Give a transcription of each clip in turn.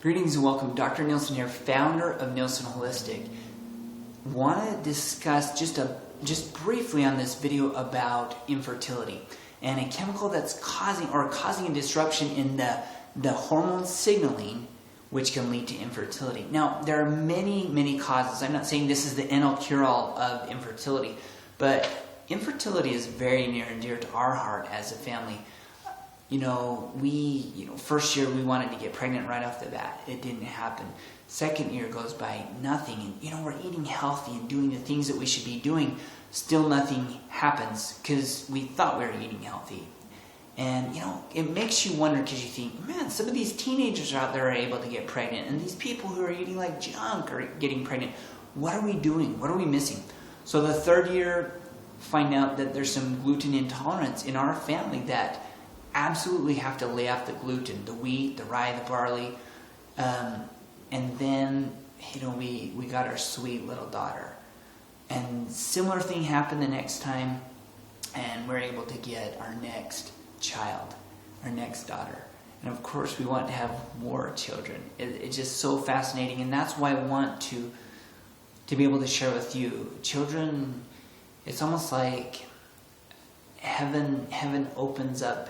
Greetings and welcome. Dr. Nielsen here, founder of Nielsen Holistic. Want to discuss just briefly on this video about infertility and a chemical that's causing a disruption in the hormone signaling, which can lead to infertility. Now, there are many causes. I'm not saying this is the end-all cure-all of infertility, but infertility is very near and dear to our heart as a family. First year we wanted to get pregnant right off the bat. It didn't happen. Second year goes by, nothing. And, we're eating healthy and doing the things that we should be doing. Still nothing happens because we thought we were eating healthy. And, it makes you wonder because you think, man, some of these teenagers out there are able to get pregnant. And these people who are eating like junk are getting pregnant. What are we doing? What are we missing? So the third year, find out that there's some gluten intolerance in our family that absolutely have to lay off the gluten, the wheat, the rye, the barley, and then we got our sweet little daughter, and similar thing happened the next time, and we're able to get our next child, our next daughter, and of course we want to have more children. It's just so fascinating, and that's why I want to be able to share with you. Children, it's almost like heaven opens up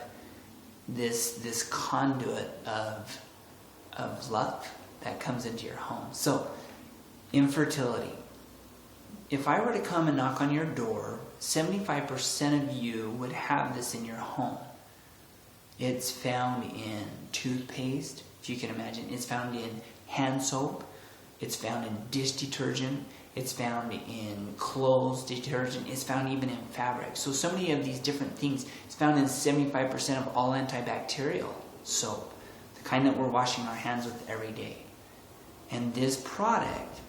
this conduit of love that comes into your home. So, infertility. If I were to come and knock on your door, 75% of you would have this in your home. It's found in toothpaste, if you can imagine. It's found in hand soap. It's found in dish detergent. It's found in clothes detergent. It's found even in fabric. So many of these different things. It's found in 75% of all antibacterial soap, the kind that we're washing our hands with every day. And this product,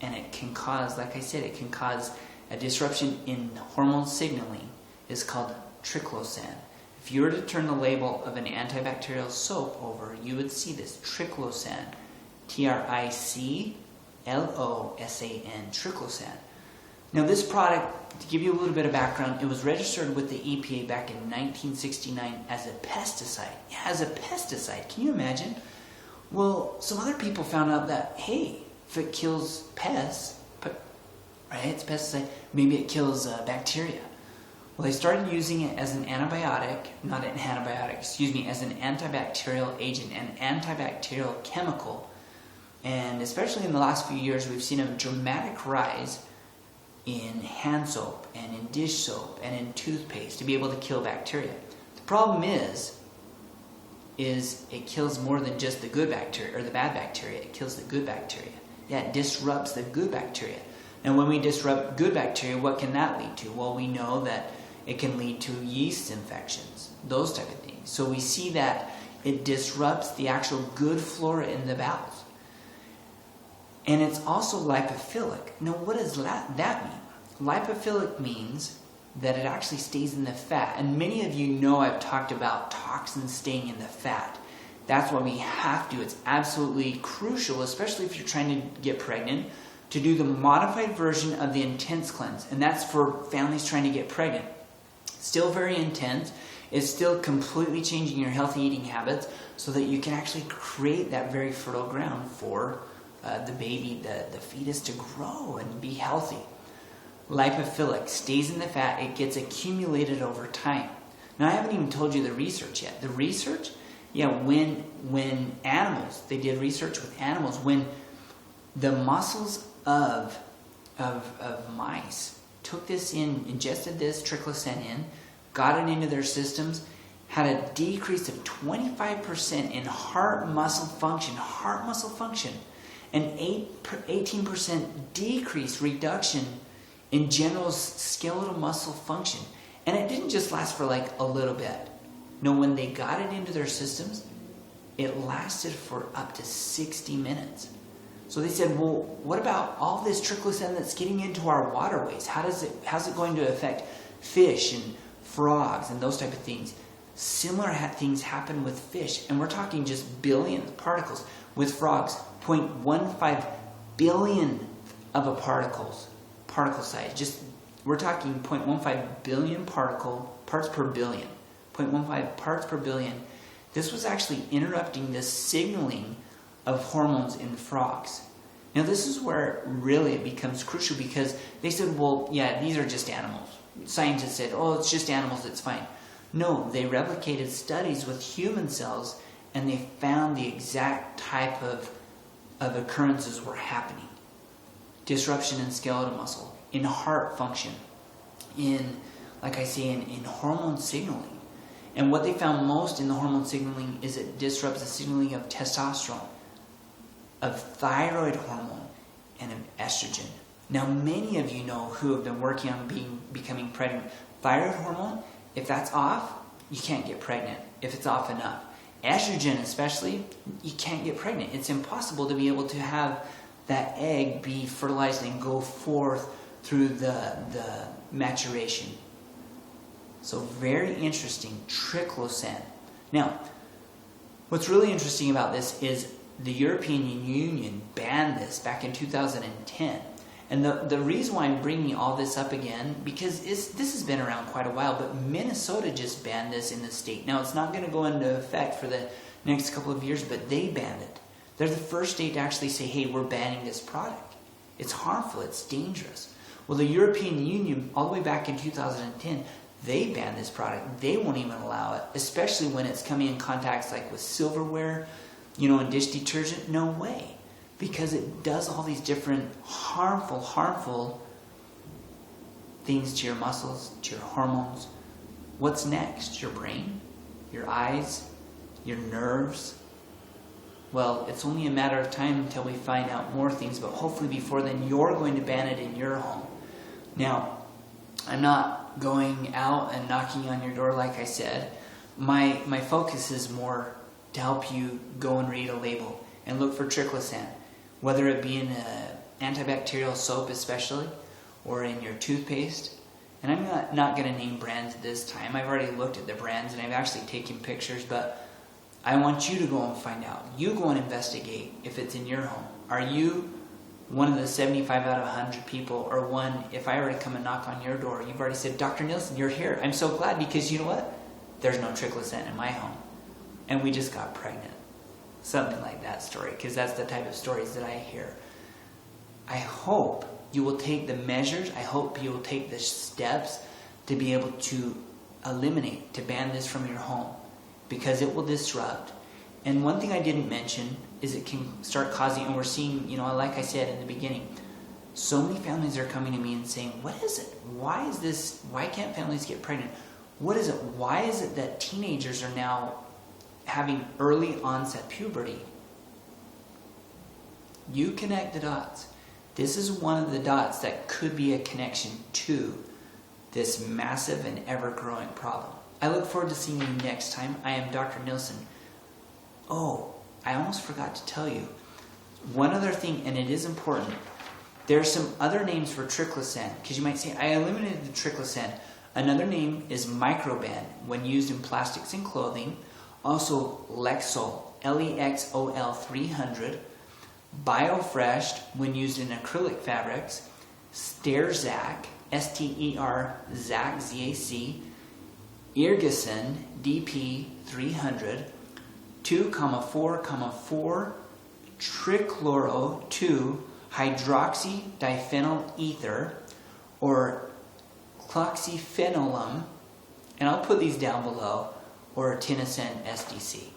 and it can cause, like I said, it can cause a disruption in hormone signaling, is called triclosan. If you were to turn the label of an antibacterial soap over, you would see this triclosan, Triclosan, triclosan. Now this product, to give you a little bit of background, it was registered with the EPA back in 1969 as a pesticide. Yeah, as a pesticide. Can you imagine? Well, some other people found out that, hey, if it kills pests, right, it's a pesticide, maybe it kills bacteria. Well, they started using it as an antibiotic, as an antibacterial agent, an antibacterial chemical. And especially in the last few years, we've seen a dramatic rise in hand soap and in dish soap and in toothpaste to be able to kill bacteria. The problem is it kills more than just the good bacteria or the bad bacteria. It kills the good bacteria. Yeah, it disrupts the good bacteria. And when we disrupt good bacteria, what can that lead to? Well, we know that it can lead to yeast infections, those type of things. So we see that it disrupts the actual good flora in the bowels. And it's also lipophilic. Now, what does that mean? Lipophilic means that it actually stays in the fat. And many of you know I've talked about toxins staying in the fat. That's why we have to. It's absolutely crucial, especially if you're trying to get pregnant, to do the modified version of the intense cleanse. And that's for families trying to get pregnant. Still very intense. It's still completely changing your healthy eating habits so that you can actually create that very fertile ground for the baby, the fetus to grow and be healthy. Lipophilic, stays in the fat, it gets accumulated over time. Now I haven't even told you the research yet. The research, when animals, they did research with animals, when the muscles of mice took this in, ingested this triclosan in, got it into their systems, had a decrease of 25% in heart muscle function, an 18% decrease, reduction in general skeletal muscle function. And it didn't just last for like a little bit. No, when they got it into their systems, it lasted for up to 60 minutes. So they said, well, what about all this triclosan that's getting into our waterways? How's it going to affect fish and frogs and those type of things? Similar things happen with fish, and we're talking just billions of particles. With frogs, 0.15 billion of a particle size. We're talking 0.15 billion parts per billion. 0.15 parts per billion. This was actually interrupting the signaling of hormones in frogs. Now this is where really it becomes crucial, because they said, well, yeah, these are just animals. Scientists said, oh, it's just animals, it's fine. No, they replicated studies with human cells, and they found the exact type of occurrences were happening. Disruption in skeletal muscle, in heart function, in, like I say, in hormone signaling. And what they found most in the hormone signaling is it disrupts the signaling of testosterone, of thyroid hormone, and of estrogen. Now, many of you know who have been working on becoming pregnant. Thyroid hormone, if that's off, you can't get pregnant, if it's off enough. Estrogen especially, you can't get pregnant. It's impossible to be able to have that egg be fertilized and go forth through the maturation. So very interesting, triclosan. Now, what's really interesting about this is the European Union banned this back in 2010. And the reason why I'm bringing all this up again, because this has been around quite a while, but Minnesota just banned this in the state. Now, it's not going to go into effect for the next couple of years, but they banned it. They're the first state to actually say, hey, we're banning this product. It's harmful, it's dangerous. Well, the European Union, all the way back in 2010, they banned this product. They won't even allow it, especially when it's coming in contacts like with silverware, and dish detergent. No way. Because it does all these different harmful things to your muscles, to your hormones. What's next? Your brain? Your eyes? Your nerves? Well, it's only a matter of time until we find out more things, but hopefully before then you're going to ban it in your home. Now, I'm not going out and knocking on your door like I said. My focus is more to help you go and read a label and look for triclosan, whether it be in an antibacterial soap especially, or in your toothpaste. And I'm not going to name brands at this time. I've already looked at the brands and I've actually taken pictures, but I want you to go and find out. You go and investigate if it's in your home. Are you one of the 75 out of 100 people, or one, if I were to come and knock on your door, you've already said, Dr. Nielsen, you're here. I'm so glad, because you know what? There's no triclosan in my home. And we just got pregnant. Something like that story, because that's the type of stories that I hear. I hope you will take the measures, I hope you will take the steps to be able to eliminate, to ban this from your home, because it will disrupt. And one thing I didn't mention is it can start causing, and we're seeing, like I said in the beginning, so many families are coming to me and saying, what is it? Why is this? Why can't families get pregnant? What is it? Why is it that teenagers are now having early onset puberty? You connect the dots. This is one of the dots that could be a connection to this massive and ever-growing problem. I look forward to seeing you next time. I am Dr. Nielsen. Oh, I almost forgot to tell you one other thing, and it is important. There are some other names for triclosan, because you might say, I eliminated the triclosan. Another name is microban when used in plastics and clothing. Also Lexol, Lexol 300. Biofresh when used in acrylic fabrics. Sterzac, Ster-Zac, Z-A-C. Irgason, DP 300. 2,4,4 trichloro 2 hydroxydiphenyl ether, or cloxyphenolum, and I'll put these down below, or tinosan SDC.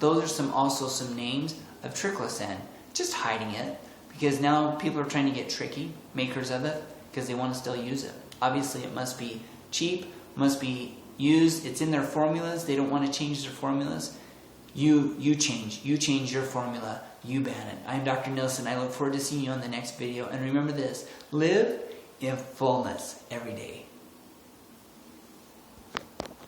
Those are also some names of triclosan. Just hiding it, because now people are trying to get tricky, makers of it, because they want to still use it. Obviously it must be cheap, must be used, it's in their formulas, they don't want to change their formulas. You change your formula, you ban it. I'm Dr. Nielsen. I look forward to seeing you on the next video. And remember this, live in fullness every day.